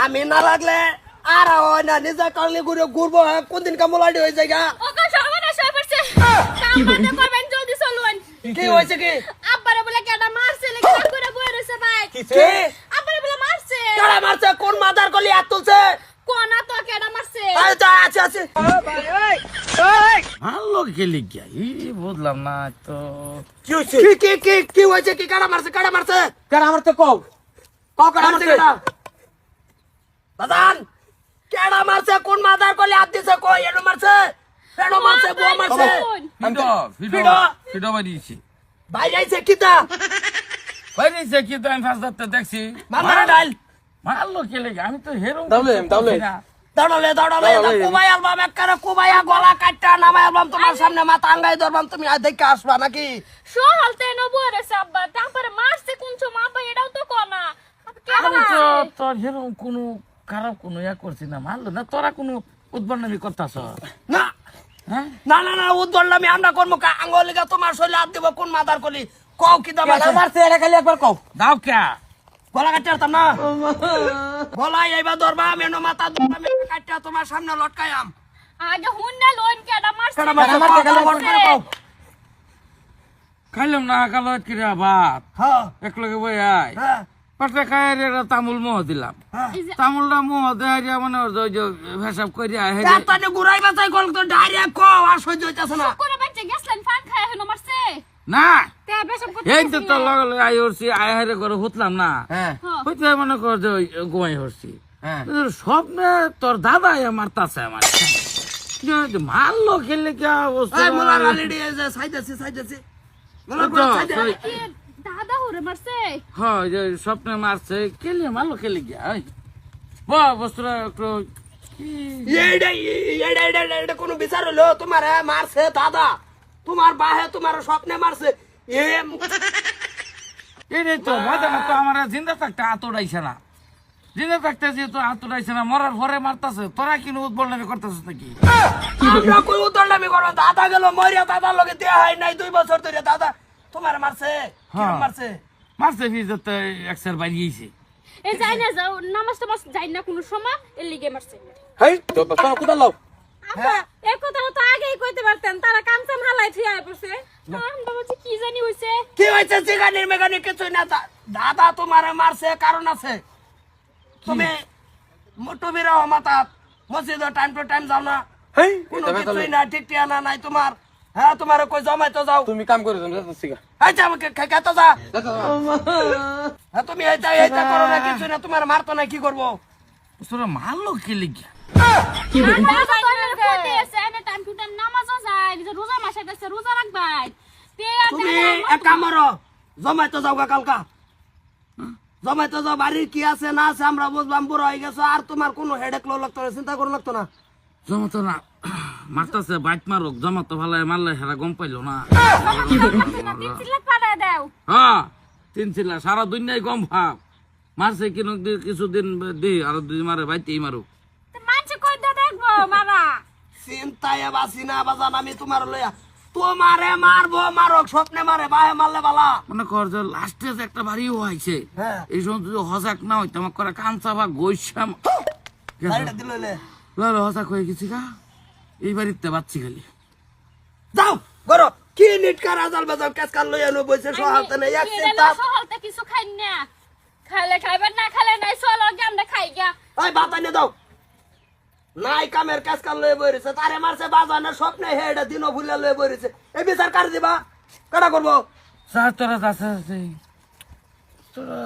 আমি না লাগলে আর হয় না নিজে কালনি ঘুরে ঘুরবো কোন দিন কামলাডি হয়ে যায় গা ওকে সর্বনাশ হয়ে পড়ছে কাম বন্ধ করবেন জলদি চলুন কি হয়েছে কি আব্বারে বলে কেডা মারছে লেগে করে বই রইছে ভাই কি আব্বারে বলে মারছে কারা মারছে কোন মাদার কলি হাত তুলছে কোনা তো কেডা মারছে আরে তো আছে আছে ভালো খেলি গিয়া বুঝলাম না তো কি হয়েছে কি হয়েছে কি কারা মারছে কারা আমার তো কও কারা মারছে কেডা দাদান কেডা মারছে কোন মাদার কলি হাত দিছে কই এনো মারছে এনো মারছে বউ মারছে ফিডো বাড়িয়েছি বাইরে আইছে কিতা বাড়িয়েছে কি তো আমি ফার্স্ট দেখছি মারা ডাল ভালো খেলে গিয়া আমি তো হেরম দাউলে। দৌড়ালে কুবাই অ্যালবাম একবারে কুবাইয়া গলা কাটটা নামাই অ্যালবাম তোমার সামনে মাথা আঙ্গাই ধরবাম তুমি দেখে আসবা নাকি সহলতে ন বই রইছে আব্বা তারপরে মারছে কোন সময় আব্বা এটাও তো কোনা কেডা আমি তো মারছে তোর হেরম কোনো খারাপ কোনো ইয়া করছি না মারলো না তোরা কোনো উদ্বর্ণামি করতাছ না হ্যাঁ না উদ্দোলনামি আমরা করবো আঙ্গলিকা তোমার শরীরে হাত দিব কোন মাদার কলি কও কি দাম কারা মারছে এটা খালি একবার কও দাও কে গলা কাটতে পারতাম না গলা এইবার ধরবা মেনো মাথা ধরবা মেনো কাটটা তোমার সামনে লটকায়াম আগে হুন্না লোন কেডা মারছে কেডা মারছে কও খাইলাম না কালো কিরা ভাত হ্যাঁ একলগে বই আয় হ্যাঁ পাটে খাই তামুল মোহ দিলাম হ্যাঁ তামুলটা মোহ দেয় মানে ওই যে ভেসাব করিয়া তাতে গুড়াই বাঁচাই গল তো ডাইরেক্ট কও আর সহ্য হইতাছে না কোন বাচ্চা গেছলেন ফান খায় হলো মারছে না তে বেশম করতে এই তো তোর লগে লগে আই হরছি আই হারে করে হুতলাম না হ্যাঁ হইতে মনে কর যে গোয়াই হরছি হ্যাঁ স্বপ্নে তোর দাদা আমার তাছে আমার মারলো খেললে কে অবস্থা এই মোলা অলরেডি এই যে সাইদাছি মোলা পুরো সাইদা দাদা হরে মারছে হ্যাঁ যে স্বপ্নে মারছে খেলে মারলো খেলে গিয়া বস্তুটা একটু এইটা কোনো বিচার হলো তোমার মারছে দাদা তোমার বাহে তোমার স্বপ্নে মারছে এটাই তো মজা না তো আমার জিন্দা থাকতে আতড়াইছে না জিন্দা থাকতে যেহেতু আতড়াইছে না মরার পরে মারতাছে তোরা কিনো উদ্বর্ণামি করতেছিস নাকি আমরা কই উদণ্ডামি করব দাদা গেল মরিয়া দাদার লগে দেয়া হয় নাই 2 বছর ধরে দাদা তোমার মারছে কি মারছে মারছে ফিজতে এক্সের বাড়িয়েছে এই যাই না যাও নামাজ টামাজ যাই না কোনো সময় এর লিগে মারছে হেই তো বাবা কোথা লাও আব্বা এই কথাটা তো আগেই কইতে পারতেন তারা কামচাম হালাই থিয়া পড়ছে বাবা কি জানি হইছে কি হইছে জিগানির মেগানি কিছু না দাদা তোমার মারছে কারণ আছে তুমি তুমি রাও মাতা মসজিদে টাইম টু টাইম যাও না হেই কোনো কিছুই না ঠিক ঠিকানা নাই তোমার হ্যাঁ তোমার কই জমাই তো যাও তুমি কাম করে যাচ্ছি গা আচ্ছা আমাকে খাইতে যা হ্যাঁ তুমি এইটা করো না কিছু না তোমার মারতো না কি করবো তোরা মারলো খেলে গিয়া রোজা রাখবাই তুমি এক কাম করো জমাই তো যাও গা কালকা জমাই তো যাও বাড়ির কি আছে না আছে আমরা বুঝলাম বুড়ো হয়ে গেছো আর তোমার কোনো হেডেক লো লাগতো না চিন্তা করো লাগতো না জমাতো না মারতাছে বাইট মারুক জমাতো ভালো মারলে হেরা গম পাইলো না হ্যাঁ 3 চিল্লা সারা দুনিয়ায় গম ভাব মারছে কিনো কিছুদিন দি আর 2 মারে বাইতেই মারুক চিন্তায় বাসি না বাজান আমি তোমার লইয়া তোমারে মারবো মারক স্বপ্নে মারে বাহে মারলে বালা মনে কর যে লাস্টে যে একটা বাড়িও হয়েছে হ্যাঁ। এই সময় যদি হজাক না হইতো আমার করে কাঞ্চা বা গৈসাম গাড়িটা দিলে হজাক হয়ে গেছি গা এই বাড়িতে বাচ্চি খালি যাও করো কি নিটকার আজাল বাজাল কাজকাল লইয়া নো বইছে সহালতে নেই এক চিন্তা কিছু খাই না খাইলে খাইবেন না খাইলে নাই চলো আমরা খাই গা ওই বাতা নে দাও নাই কামের কাজকাল লইয়া বইছে তারে মারছে বাজানের স্বপ্নে হেডা দিনও ভুলে লইয়া বইছে এই বিচার কার দিবা কাটা করবো স্যার তোরা যাচ্ছে তোরা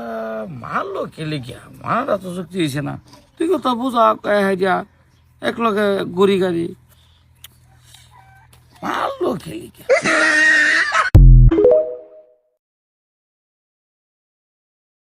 মারলো খেলে গিয়া মারা তো শক্তি হয়েছে না তুই কথা বুঝা যা এক লগে গড়ি গাড়ি মারলো খেলে গিয়া